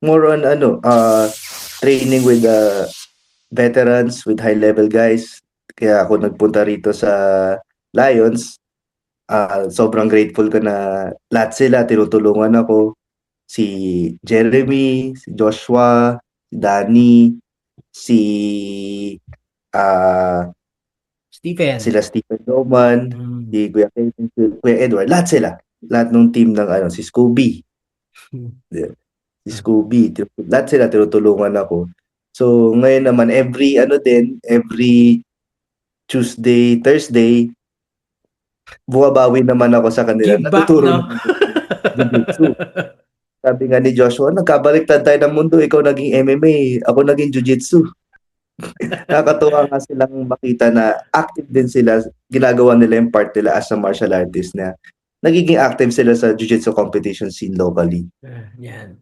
more on training with veterans, with high level guys. Kaya ako nagpunta rito sa Lions. Sobrang grateful ko na lahat sila tinutulungan ako. Si Jeremy, si Joshua, si Danny, si ah Stephen. sila Stephen Roman, Mm. si Kuya Kevin, si Kuya Edward, lahat sila. Lahat ng team ng si Scooby. Yeah. Si Scooby, lahat sila tinutulungan ako. So ngayon naman every Tuesday, Thursday, bumabawi naman ako sa kanila. Give back, Natuturo no? naman ako ng Jiu-Jitsu. Sabi nga ni Joshua, nagkabaliktad tayo ng mundo. Ikaw naging MMA, ako naging Jiu-Jitsu. Nakakatuwa nga silang makita na active din sila. Ginagawa nila yung part nila as a martial artist na nagiging active sila sa Jiu-Jitsu competition scene locally. Yan.